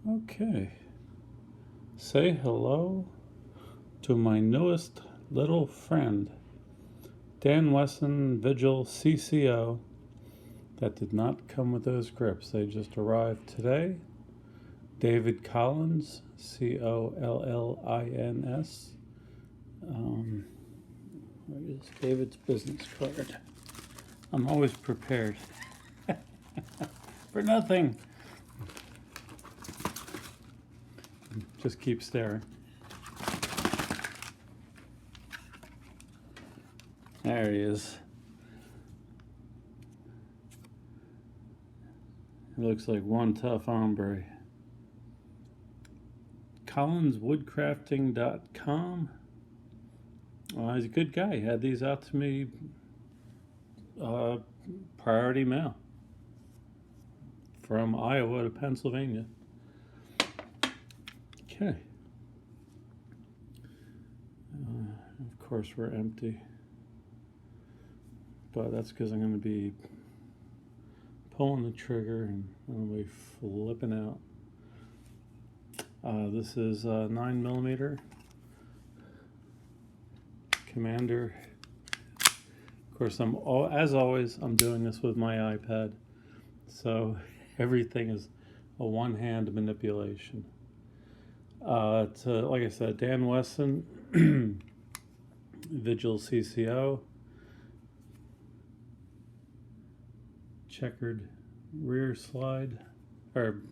Okay. Say hello to my newest little friend, Wesson Vigil CCO. That did not come with those grips. They just arrived today. David Collins, Collins. Where is David's business card? I'm always prepared for nothing. Just keep staring. There he is. He looks like one tough hombre. CollinsWoodcrafting.com. He's a good guy. He had these out to me priority mail from Iowa to Pennsylvania. Okay. Of course, we're empty, but that's because I'm going to be pulling the trigger and I'm going to be flipping out. This is 9mm Commander. Of course, as always, I'm doing this with my iPad, so everything is a one-hand manipulation. Like I said, Wesson Vigil CCO, checkered rear slide, or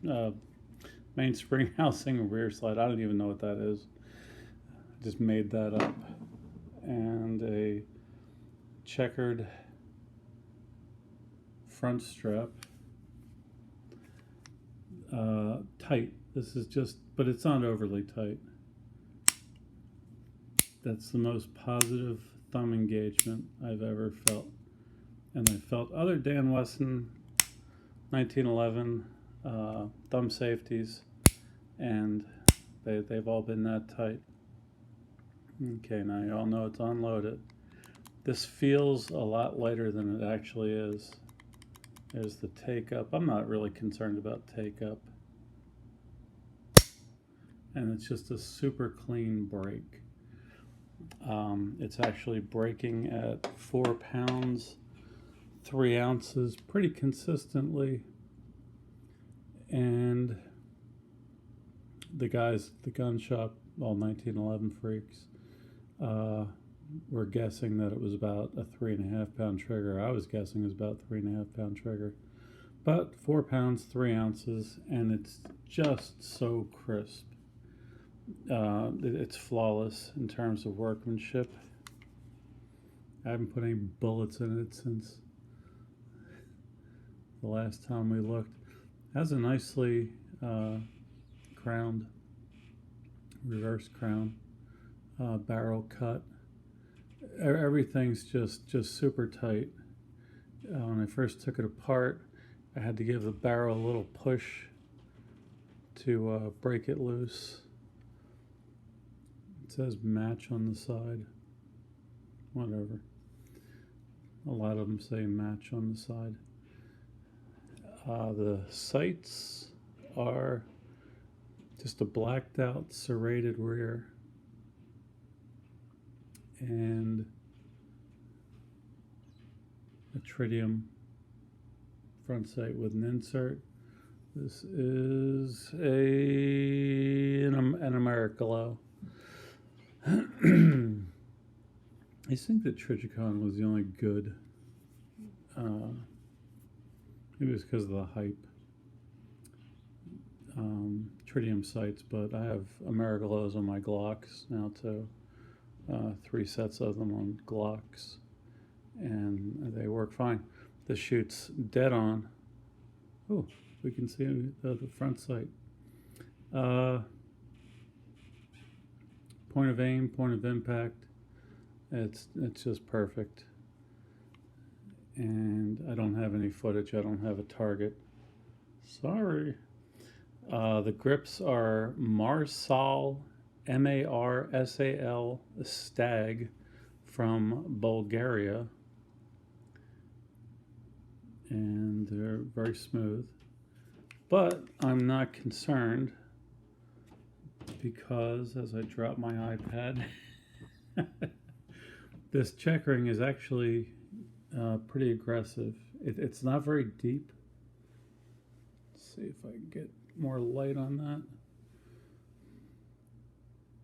main spring housing rear slide. I don't even know what that is. I just made that up. And a checkered front strap, tight. This is just, but it's not overly tight. That's the most positive thumb engagement I've ever felt. And I felt other Wesson 1911 thumb safeties, and they've all been that tight. Okay, now you all know it's unloaded. This feels a lot lighter than it actually is. There's the take up. I'm not really concerned about take up. And it's just a super clean break. It's actually breaking at 4 pounds, 3 ounces pretty consistently. And the guys at the gun shop, all 1911 freaks, were guessing that it was about a 3.5 pound trigger. I was guessing it was about 3.5 pound trigger. But 4 pounds, 3 ounces, and it's just so crisp. It's flawless in terms of workmanship. I haven't put any bullets in it since the last time we looked. It has a nicely crowned, reverse crown, barrel cut. Everything's just super tight. When I first took it apart, I had to give the barrel a little push to break it loose. It says match on the side. Whatever. A lot of them say match on the side. The sights are just a blacked out serrated rear and a tritium front sight with an insert. This is an Americalo. I think that Trijicon was the only good. Maybe it's because of the hype. Tritium sights, but I have Americalos on my Glocks now too. 3 sets of them on Glocks, and they work fine. This shoots dead on. Oh, we can see the front sight. Point of aim, point of impact. It's just perfect. And I don't have any footage. I don't have a target. Sorry. The grips are Marsal, Marsal Stag from Bulgaria. And they're very smooth. But I'm not concerned because as I drop my iPad, this checkering is actually pretty aggressive. It's not very deep. Let's see if I can get more light on that.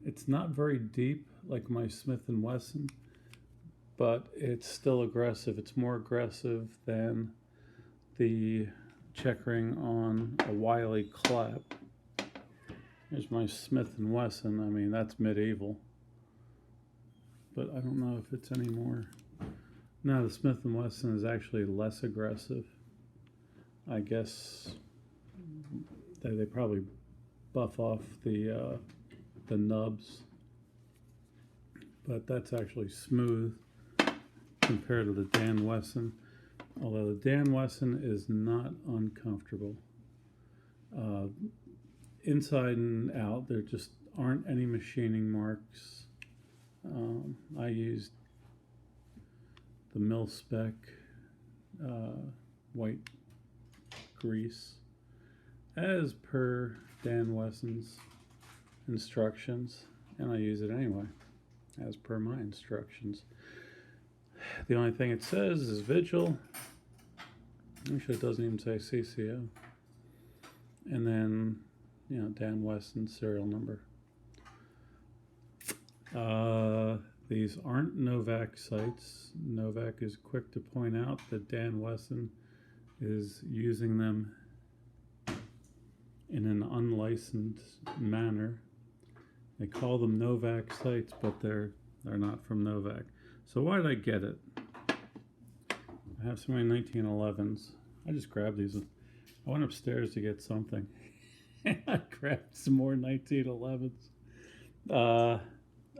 It's not very deep like my Smith & Wesson, but it's still aggressive. It's more aggressive than the checkering on a Wiley clap. Here's my Smith & Wesson. I mean, that's medieval. But I don't know if it's any more. No, the Smith & Wesson is actually less aggressive. I guess they probably buff off the nubs. But that's actually smooth compared to the Dan Wesson. Although the Dan Wesson is not uncomfortable. Inside and out, there just aren't any machining marks. I used the mil-spec white grease as per Dan Wesson's instructions, and I use it anyway as per my instructions. The only thing it says is Vigil. Actually, it doesn't even say CCO. And then, Dan Wesson's serial number. These aren't Novak sights. Novak is quick to point out that Dan Wesson is using them in an unlicensed manner. They call them Novak sights, but they're not from Novak. So why did I get it? I have so many 1911s. I just grabbed these. I went upstairs to get something. I grabbed some more 1911s.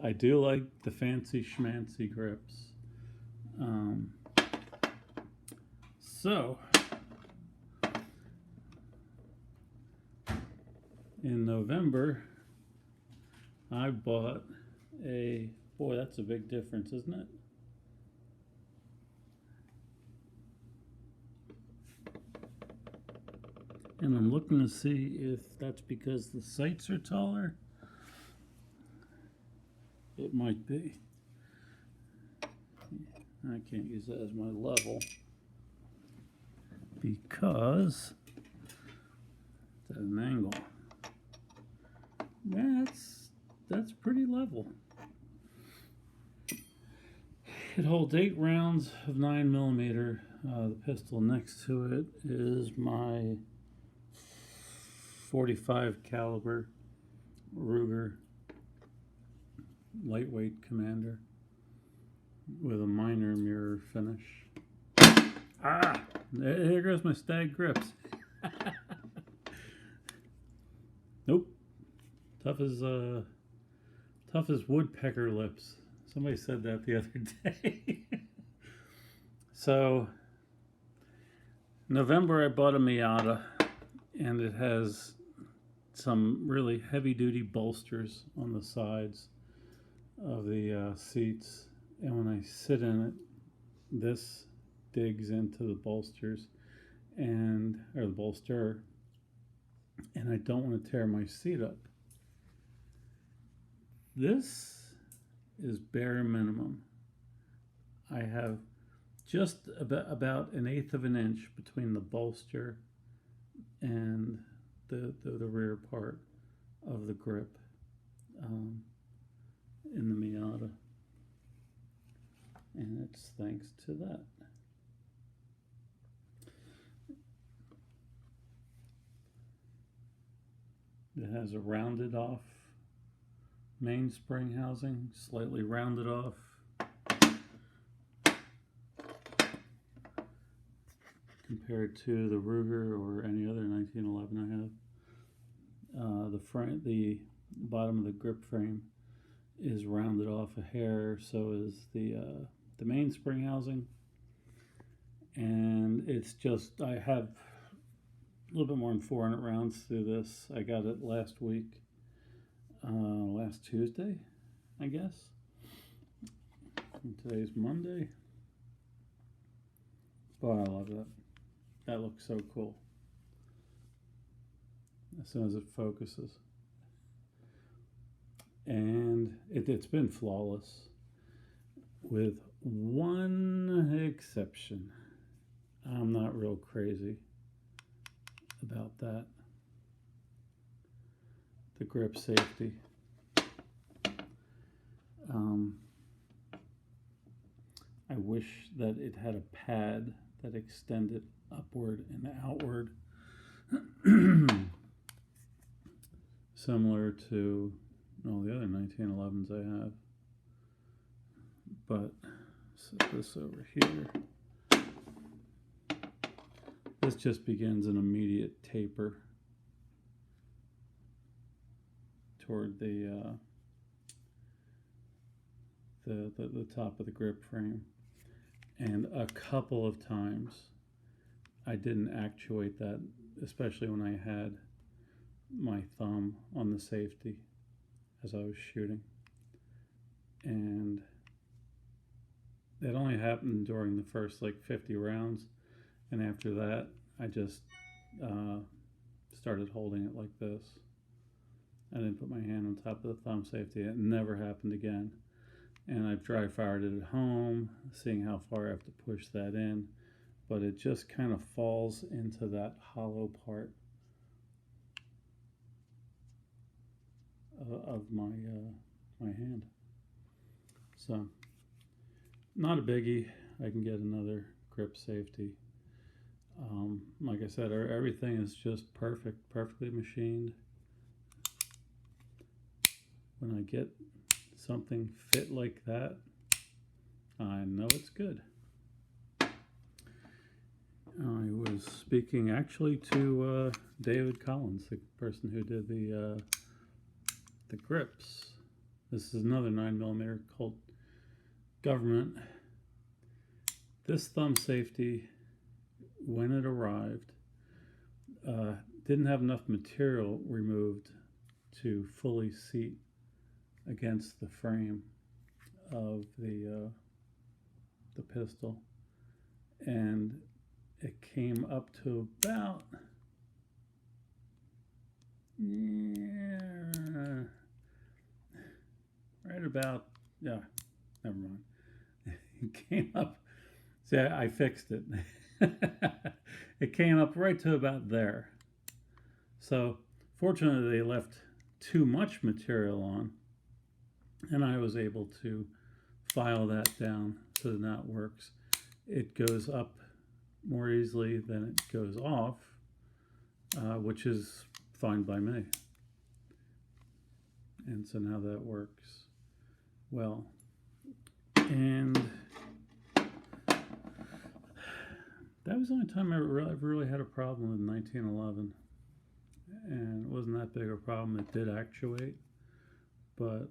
I do like the fancy schmancy grips. So, in November, I bought boy, that's a big difference, isn't it? And I'm looking to see if that's because the sights are taller. It might be. I can't use that as my level because it's at an angle. That's pretty level. It holds 8 rounds of 9mm. The pistol next to it is my .45 caliber Ruger lightweight Commander with a minor mirror finish. There goes my stag grips. Nope. Tough as woodpecker lips. Somebody said that the other day. So, November I bought a Miata, and it has some really heavy-duty bolsters on the sides of the seats. And when I sit in it, this digs into the bolsters or the bolster, and I don't want to tear my seat up. This is bare minimum. I have just about 1/8 of an inch between the bolster and the rear part of the grip in the Miata, and it's thanks to that. It has a rounded off mainspring housing, slightly rounded off. Compared to the Ruger or any other 1911 I have. The bottom of the grip frame is rounded off a hair, so is the mainspring housing. And it's just, I have a little bit more than 400 rounds through this. I got it last week. Last Tuesday, I guess. And today's Monday. Boy, I love that. That looks so cool. As soon as it focuses. and it's been flawless with one exception. I'm not real crazy about that. The grip safety. I wish that it had a pad that extended upward and outward, similar to all the other 1911s I have. But set this over here. This just begins an immediate taper toward the top of the grip frame. And a couple of times I didn't actuate that, especially when I had my thumb on the safety as I was shooting. And it only happened during the first like 50 rounds. And after that, I just started holding it like this. I didn't put my hand on top of the thumb safety. It never happened again. And I've dry fired it at home, seeing how far I have to push that in. But it just kind of falls into that hollow part of my my hand. So, not a biggie. I can get another grip safety. Like I said, everything is just perfectly machined. When I get something fit like that, I know it's good. I was speaking actually to David Collins, the person who did the grips. This is another 9mm Colt Government. This thumb safety, when it arrived, didn't have enough material removed to fully seat against the frame of the pistol, and it came up to about never mind. It came up. See, I fixed it. It came up right to about there. So fortunately, they left too much material on, and I was able to file that down so that now it works. It goes up more easily than it goes off, which is fine by me. And so now that works well. And that was the only time I really had a problem with 1911. And it wasn't that big a problem. It did actuate, but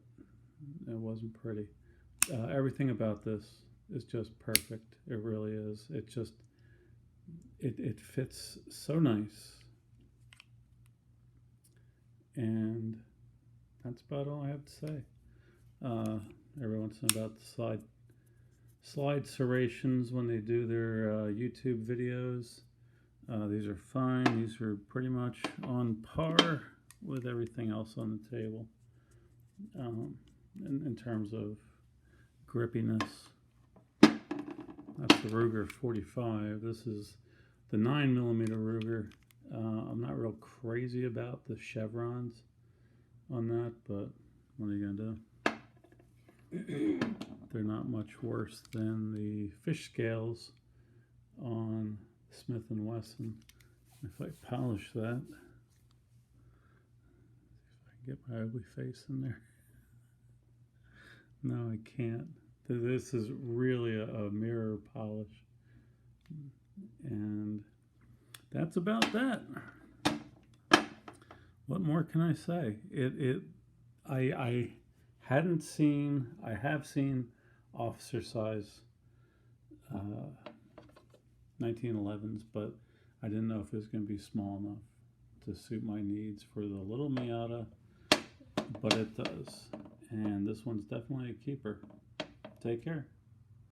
it wasn't pretty. Everything about this is just perfect. It really is. It fits so nice. And that's about all I have to say. Every once in a while about the slide serrations when they do their YouTube videos. These are fine. These are pretty much on par with everything else on the table in terms of grippiness. That's the Ruger 45. This is the 9mm Ruger. I'm not real crazy about the chevrons on that, but what are you gonna do? They're not much worse than the fish scales on Smith & Wesson. If I polish that, see if I can get my ugly face in there. No, I can't. This is really a mirror polish. And that's about that. What more can I say? I have seen officer size 1911s, but I didn't know if it was going to be small enough to suit my needs for the little Miata, but it does. And this one's definitely a keeper. Take care.